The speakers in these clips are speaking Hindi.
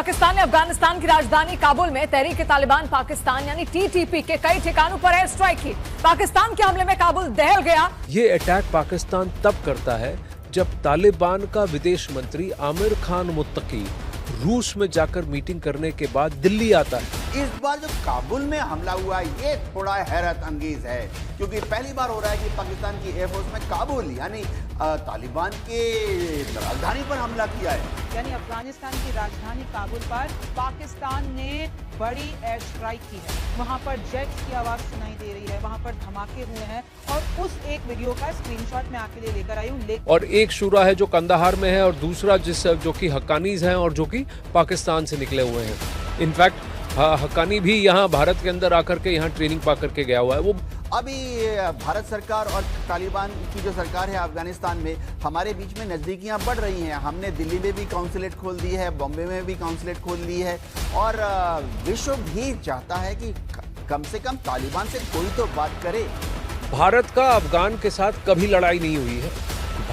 पाकिस्तान ने अफगानिस्तान की राजधानी काबुल में तहरीक-ए-तालिबान पाकिस्तान यानी टीटीपी के कई ठिकानों पर एयर स्ट्राइक की। पाकिस्तान के हमले में काबुल दहल गया। ये अटैक पाकिस्तान तब करता है जब तालिबान का विदेश मंत्री आमिर खान मुत्तकी रूस में जाकर मीटिंग करने के बाद दिल्ली आता है। इस बार जो काबुल में हमला हुआ ये थोड़ा हैरत अंगेज है, क्योंकि पहली बार हो रहा है कि पाकिस्तान की एयरफोर्स में काबुल यानी तालिबान के राजधानी पर हमला किया है। यानी अफगानिस्तान की राजधानी काबुल पर पाकिस्तान ने बड़ी एयर स्ट्राइक की है। वहां पर जेट्स की आवाज सुनाई दे रही है, वहां पर धमाके हुए हैं और उस एक वीडियो का स्क्रीनशॉट मैं आपके लिए लेकर आई हूँ। और एक शूरा है जो कंदाहार में है और दूसरा जो कि हक्कानीज हैं और जो कि पाकिस्तान से निकले हुए हैं। इनफैक्ट हक्कानी भी यहाँ भारत के अंदर आकर के यहाँ ट्रेनिंग पा करके गया हुआ है। वो अभी भारत सरकार और तालिबान की जो सरकार है अफगानिस्तान में, हमारे बीच में नज़दीकियां बढ़ रही हैं। हमने दिल्ली में भी काउंसलेट खोल दी है, बॉम्बे में भी काउंसलेट खोल ली है और विश्व भी चाहता है कि कम से कम तालिबान से कोई तो बात करे। भारत का अफगान के साथ कभी लड़ाई नहीं हुई है।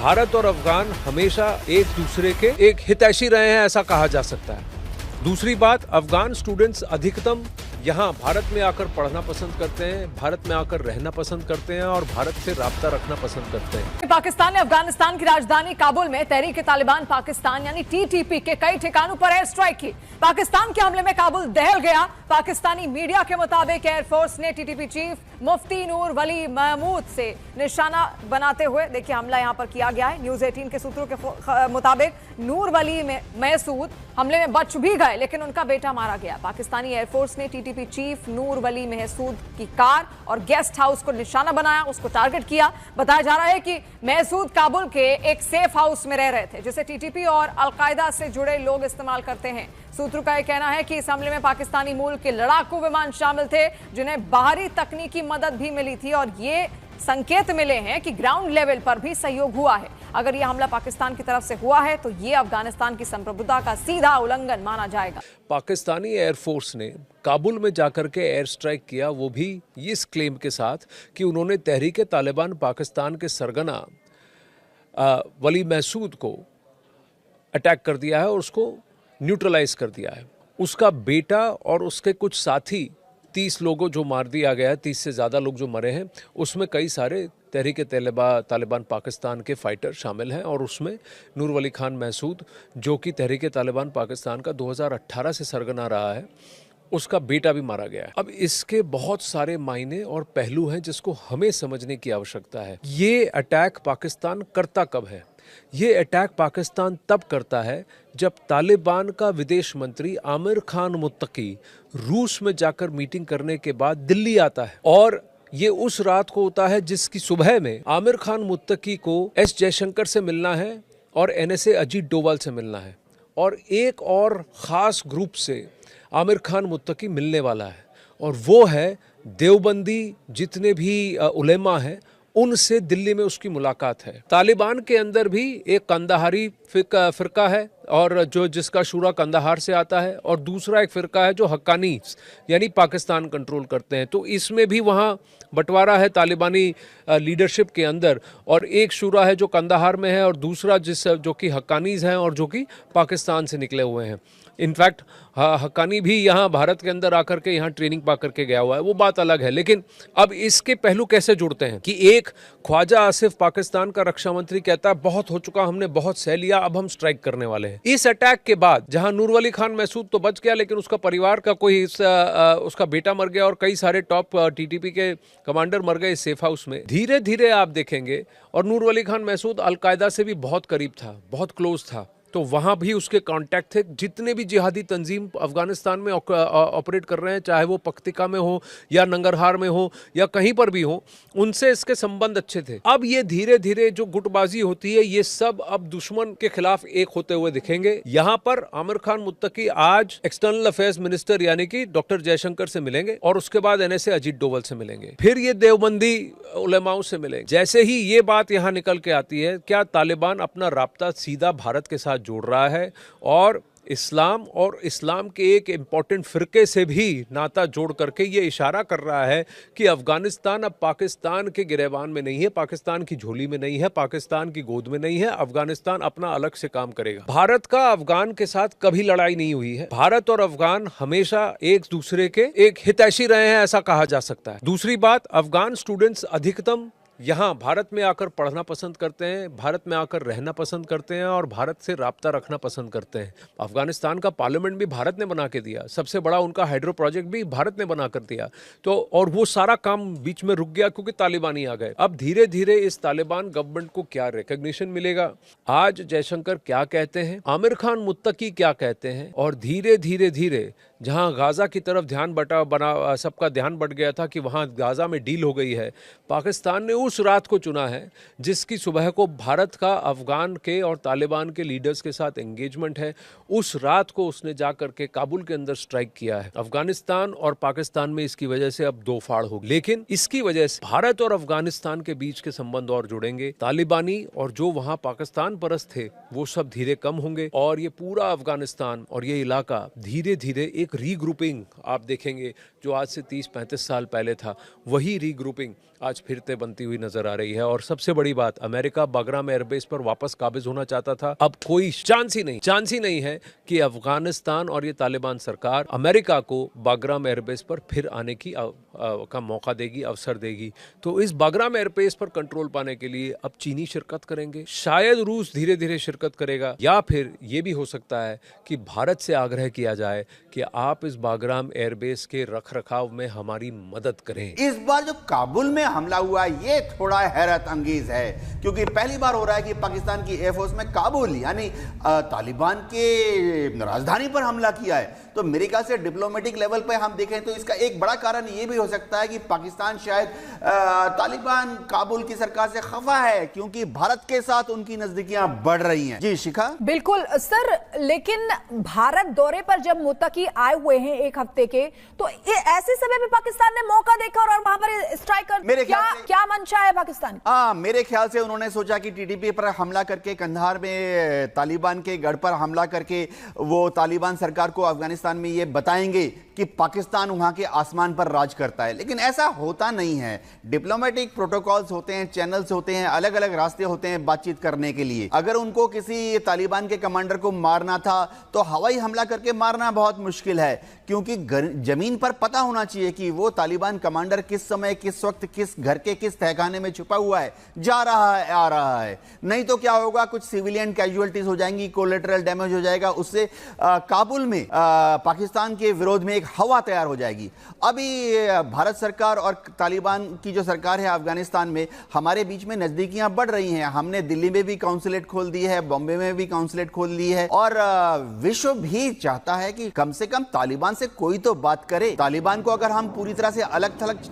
भारत और अफगान हमेशा एक दूसरे के एक हितैषी रहे हैं, ऐसा कहा जा सकता है। दूसरी बात, अफगान स्टूडेंट्स अधिकतम यहाँ भारत में आकर पढ़ना पसंद करते हैं, भारत में आकर रहना पसंद करते हैं और भारत से राब्ता रखना पसंद करते हैं। पाकिस्तान ने अफगानिस्तान की राजधानी काबुल में तहरीक-ए-तालिबान पाकिस्तान यानी टीटीपी के कई ठिकानों पर एयर स्ट्राइक की। पाकिस्तान के हमले में काबुल दहल गया। पाकिस्तानी मीडिया के मुताबिक एयरफोर्स ने टीटीपी चीफ मुफ्ती नूर वली महमूद से निशाना बनाते हुए देखिए हमला यहां पर किया गया है। न्यूज 18 के सूत्रों के मुताबिक नूर वली महसूद हमले में बच भी गए, लेकिन उनका बेटा मारा गया। पाकिस्तानी एयरफोर्स ने टीटीपी चीफ नूर वली महसूद की कार और गेस्ट हाउस को निशाना बनाया, उसको टारगेट किया। बताया जा रहा है कि महसूद काबुल के एक सेफ हाउस में रह रहे थे, जिसे टीटीपी और अलकायदा से जुड़े लोग इस्तेमाल करते हैं। सूत्रों का यह कहना है कि इस हमले में पाकिस्तानी मूल के लड़ाकू विमान शामिल थे, जिन्हें बाहरी तकनीकी मदद भी मिली थी और ये संकेत मिले हैं कि ग्राउंड लेवल पर भी सहयोग हुआ है। अगर यह हमला पाकिस्तान की तरफ से हुआ है तो यह अफगानिस्तान की संप्रभुता का सीधा उल्लंघन माना जाएगा। पाकिस्तानी एयरफोर्स ने काबुल में जाकर के एयर स्ट्राइक किया, वो भी इस क्लेम के साथ कि उन्होंने तहरीक-ए-तालिबान पाकिस्तान के सरगना वली महसूद को अटैक कर दिया है और उसको न्यूट्रलाइज कर दिया है। उसका बेटा और उसके कुछ साथी 30 लोगों जो मार दिया गया है, 30 से ज़्यादा लोग जो मरे हैं, उसमें कई सारे तहरीक-ए-तालिबान पाकिस्तान के फाइटर शामिल हैं और उसमें नूर वली खान महसूद, जो कि तहरीक-ए-तालिबान पाकिस्तान का 2018 से सरगना रहा है, उसका बेटा भी मारा गया है। अब इसके बहुत सारे मायने और पहलू हैं जिसको हमें समझने की आवश्यकता है। ये अटैक पाकिस्तान करता कब है? ये अटैक पाकिस्तान तब करता है जब तालिबान का विदेश मंत्री आमिर खान मुत्तकी रूस में जाकर मीटिंग करने के बाद दिल्ली आता है। और ये उस रात को होता है जिसकी सुबह में आमिर खान मुत्तकी को एस जयशंकर से मिलना है और NSA अजीत डोभाल से मिलना है और एक और ख़ास ग्रुप से आमिर खान मुत्तकी मिलने वाला है और वो है देवबंदी जितने भी उलेमा हैं, उनसे दिल्ली में उसकी मुलाकात है। तालिबान के अंदर भी एक कंदाहारी फ़िरका है और जिसका शूरा कंदाहार से आता है और दूसरा एक फ़िरका है जो हक्कानी यानी पाकिस्तान कंट्रोल करते हैं। तो इसमें भी वहाँ बंटवारा है तालिबानी लीडरशिप के अंदर और एक शूरा है जो कंदाहार में है और दूसरा जो कि हक्कानीज़ हैं और जो कि पाकिस्तान से निकले हुए हैं। इनफैक्ट हक्कानी भी यहाँ भारत के अंदर आकर के यहाँ ट्रेनिंग पा करके गया हुआ है, वो बात अलग है। लेकिन अब इसके पहलू कैसे जुड़ते हैं कि एक ख्वाजा आसिफ पाकिस्तान का रक्षा मंत्री कहता है बहुत हो चुका, हमने बहुत सह लिया, अब हम स्ट्राइक करने वाले हैं। इस अटैक के बाद जहां नूर वली खान महसूद तो बच गया, लेकिन उसका परिवार का कोई उसका बेटा मर गया और कई सारे टॉप टीटीपी के कमांडर मर गए सेफ हाउस में। धीरे धीरे आप देखेंगे और नूर वली खान महसूद अलकायदा से भी बहुत करीब था, बहुत क्लोज था, तो वहाँ भी उसके कांटेक्ट थे। जितने भी जिहादी तंजीम अफगानिस्तान में ऑपरेट कर रहे हैं, चाहे वो पख्तिका में हो या नंगरहार में हो या कहीं पर भी हो, उनसे इसके संबंध अच्छे थे। अब ये धीरे धीरे जो गुटबाजी होती है, ये सब अब दुश्मन के खिलाफ एक होते हुए दिखेंगे। यहाँ पर आमिर खान मुत्तकी आज एक्सटर्नल अफेयर्स मिनिस्टर यानी कि डॉक्टर जयशंकर से मिलेंगे और उसके बाद NSA अजीत डोभाल से मिलेंगे, फिर ये देवबंदी उलेमाओं से मिलेंगे। जैसे ही ये बात यहाँ निकल के आती है, क्या तालिबान अपना राब्ता सीधा भारत के साथ जोड़ रहा है और इस्लाम और इस्लाम के एक इम्पॉर्टेंट फ़िरके से भी नाता जोड़ करके ये इशारा कर रहा है कि अफ़गानिस्तान अब पाकिस्तान के गिरेबान में नहीं है, पाकिस्तान की झोली में नहीं है, पाकिस्तान की गोद में नहीं है। अफ़गानिस्तान अपना अलग से काम करेगा। भारत का अफ़गान के साथ कभी लड़ाई नहीं हुई है। भारत और अफ़गान हमेशा एक दूसरे के एक हितैषी रहे हैं, ऐसा कहा जा सकता है। दूसरी बात, अफ़गान स्टूडेंट्स अधिकतम यहाँ भारत में आकर पढ़ना पसंद करते हैं, भारत में आकर रहना पसंद करते हैं और भारत से राब्ता रखना पसंद करते हैं। अफगानिस्तान का पार्लियामेंट भी भारत ने बना के दिया, सबसे बड़ा उनका हाइड्रो प्रोजेक्ट भी भारत ने बना कर दिया। तो और वो सारा काम बीच में रुक गया क्योंकि तालिबानी आ गए। अब धीरे धीरे इस तालिबान गवर्नमेंट को क्या रिकग्निशन मिलेगा, आज जयशंकर क्या कहते हैं, आमिर खान मुत्तकी क्या कहते हैं, और धीरे धीरे धीरे जहां गाजा की तरफ सबका ध्यान बढ़ गया था कि वहां गाजा में डील हो गई है, पाकिस्तान ने उस रात को चुना है जिसकी सुबह को भारत का अफगान के और तालिबान के लीडर्स के साथ एंगेजमेंट है। उस रात को उसने जा करके काबुल के अंदर स्ट्राइक किया है। अफगानिस्तान और पाकिस्तान में इसकी वजह से अब दो फाड़ होगी, लेकिन इसकी वजह से भारत और अफगानिस्तान के बीच के संबंध और जुड़ेंगे। तालिबानी और जो वहां पाकिस्तान परस्त थे वो सब धीरे कम होंगे और ये पूरा अफगानिस्तान और ये इलाका धीरे धीरे एक रीग्रुपिंग आप देखेंगे जो आज से 30-35 साल पहले था, वही रीग्रुपिंग आज फिर से बनती हुई नजर आ रही है। और सबसे बड़ी बात, अमेरिका बागराम एयरबेस पर वापस काबिज होना चाहता था, अब कोई चांस ही नहीं है कि अफगानिस्तान और ये तालिबान सरकार अमेरिका को बागराम एयरबेस पर फिर आने की का मौका देगी, अवसर देगी। तो इस बागराम एयरबेस पर कंट्रोल पाने के लिए अब चीनी शिरकत करेंगे, शायद रूस धीरे धीरे शिरकत करेगा, या फिर ये भी हो सकता है कि भारत से आग्रह किया जाए कि आप इस बागराम एयरबेस के रखरखाव में हमारी मदद करें। इस बार जो काबुल में हमला हुआ ये थोड़ा हैरत अंगेज है, क्योंकि पहली बार हो रहा है कि पाकिस्तान की एयरफोर्स में काबुल यानी तालिबान के राजधानी पर हमला किया है। तो मेरे ख्याल से डिप्लोमेटिक लेवल पर हम देखें तो इसका एक बड़ा कारण ये भी हो सकता है कि पाकिस्तान शायद तालिबान काबुल की सरकार से खफा है, क्योंकि भारत के साथ उनकी नजदीकियां बढ़ रही हैं। जी शिखा। बिल्कुल सर, लेकिन भारत दौरे पर जब मुत्तकी आए हुए हैं एक हफ्ते के, तो ऐसे समय में पाकिस्तान ने मौका देखा और वहां पर स्ट्राइक कर मेरे क्या मंशा है पाकिस्तान? मेरे ख्याल से उन्होंने सोचा कि टीटीपी पर हमला करके, कंधार में तालिबान के गढ़ पर हमला करके वो तालिबान सरकार को अफगानिस्तान में ये बताएंगे कि पाकिस्तान वहां के आसमान पर राज करता है। लेकिन ऐसा होता नहीं है। डिप्लोमेटिक प्रोटोकॉल्स होते हैं, चैनल्स होते हैं, अलग अलग रास्ते होते हैं बातचीत करने के लिए। अगर उनको किसी तालिबान के कमांडर को मारना था तो हवाई हमला करके मारना बहुत मुश्किल है, क्योंकि जमीन पर पता होना चाहिए कि वो तालिबान कमांडर किस समय, किस वक्त, किस घर के किस तहखाने में छुपा हुआ है, जा रहा है, आ रहा है। नहीं तो क्या होगा, कुछ सिविलियन कैजुअलिटीज हो जाएंगी, कोलेटरल डैमेज हो जाएगा। उससे काबुल में पाकिस्तान के विरोध में एक हवा तैयार हो जाएगी। अभी भारत सरकार और तालिबान की जो सरकार है अफगानिस्तान में, हमारे बीच में नजदीकियां बढ़ रही हैं। हमने दिल्ली में भी काउंसलेट खोल दी है, बॉम्बे में भी काउंसलेट खोल दी है, और विश्व भी चाहता है कि कम से कम तालिबान से कोई तो बात करे। तालिबान को अगर हम पूरी तरह से अलग थलग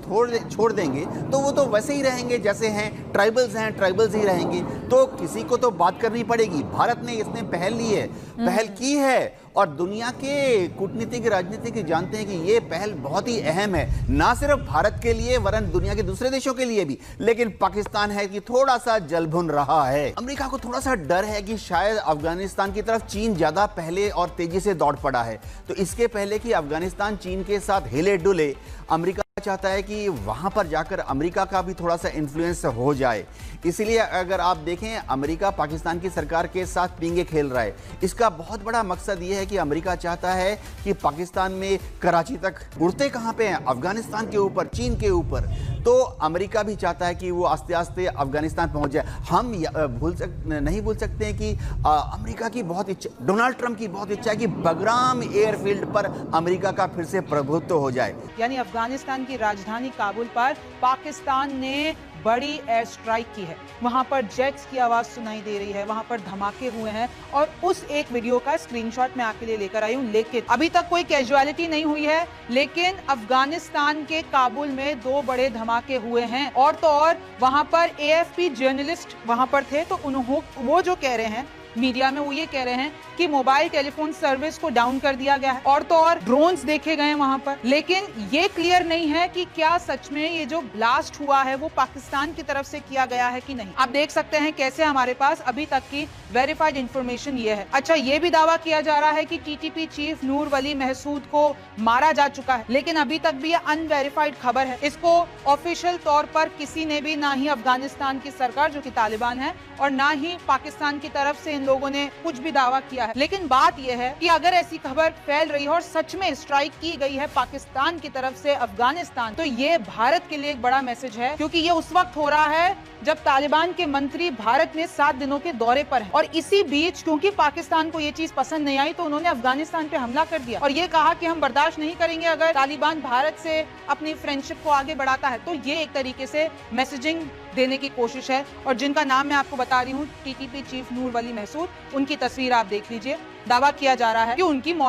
छोड़ देंगे तो वो तो वैसे ही रहेंगे जैसे हैं, ट्राइबल्स ही रहेंगे। तो किसी को तो बात करनी पड़ेगी। भारत ने इसने पहल की है, और दुनिया के कूटनीतिक राजनीतिक जानते हैं कि ये पहल बहुत ही अहम है, ना सिर्फ भारत के लिए वरन दुनिया के दूसरे देशों के लिए भी। लेकिन पाकिस्तान है कि थोड़ा सा जलभुन रहा है। अमेरिका को थोड़ा सा डर है कि शायद अफगानिस्तान की तरफ चीन ज्यादा पहले और तेजी से दौड़ पड़ा है। तो इसके पहले कि अफगानिस्तान चीन के साथ हिले डुले, अमेरिका चाहता है कि वहां पर जाकर अमेरिका का भी थोड़ा सा इन्फ्लुएंस हो जाए। इसलिए अगर आप देखें, अमेरिका पाकिस्तान की सरकार के साथ पींगे खेल रहा है। इसका बहुत बड़ा मकसद यह है कि अमेरिका चाहता है कि पाकिस्तान में कराची तक उड़ते कहां पे हैं, अफगानिस्तान के ऊपर, चीन के ऊपर। तो अमेरिका भी चाहता है कि वो आस्ते आस्ते अफगानिस्तान पहुंच जाए। हम नहीं भूल सकते हैं कि अमेरिका की बहुत इच्छा, डोनाल्ड ट्रंप की बहुत इच्छा है कि बगराम एयरफील्ड पर अमेरिका का फिर से प्रभुत्व हो जाए। यानी अफगानिस्तान की राजधानी काबुल पर पाकिस्तान ने बड़ी एयर स्ट्राइक की है। वहां पर जेट्स की आवाज सुनाई दे रही है, वहां पर धमाके हुए हैं, और उस एक वीडियो का स्क्रीनशॉट मैं आपके लिए लेकर आई हूं। लेकिन अभी तक कोई कैजुअलिटी नहीं हुई है, लेकिन अफगानिस्तान के काबुल में 2 बड़े धमाके हुए हैं। और तो और वहां पर AFP जर्नलिस्ट वहां पर थे, तो वो जो कह रहे हैं मीडिया में वो ये कह रहे हैं कि मोबाइल टेलीफोन सर्विस को डाउन कर दिया गया है और तो और ड्रोन्स देखे गए वहां पर, लेकिन ये क्लियर नहीं है कि क्या सच में ये जो ब्लास्ट हुआ है वो पाकिस्तान की तरफ से किया गया है कि नहीं। आप देख सकते हैं कैसे हमारे पास अभी तक की वेरीफाइड इंफॉर्मेशन ये है। अच्छा, ये भी दावा किया जा रहा है कि टीटीपी चीफ नूर वली महसूद को मारा जा चुका है, लेकिन अभी तक भी ये अनवेरिफाइड खबर है। इसको ऑफिशियल तौर पर किसी ने भी, ना ही अफगानिस्तान की सरकार जो कि तालिबान है और ना ही पाकिस्तान की तरफ से इन लोगों ने कुछ भी दावा किया है। लेकिन बात यह है कि अगर ऐसी खबर फैल रही है और सच में स्ट्राइक की गई है पाकिस्तान की तरफ से अफगानिस्तान, तो ये भारत के लिए एक बड़ा मैसेज है, क्योंकि ये उस वक्त हो रहा है जब तालिबान के मंत्री भारत में 7 दिनों के दौरे पर हैं। और इसी बीच क्योंकि पाकिस्तान को ये चीज पसंद नहीं आई तो उन्होंने अफगानिस्तान पे हमला कर दिया और ये कहा कि हम बर्दाश्त नहीं करेंगे अगर तालिबान भारत से अपनी फ्रेंडशिप को आगे बढ़ाता है। तो ये एक तरीके से मैसेजिंग देने की कोशिश है। और जिनका नाम मैं आपको बता रही हूँ, टीटीपी चीफ नूर वली महसूद, उनकी तस्वीर आप देख लीजिए। दावा किया जा रहा है कि उनकी मौत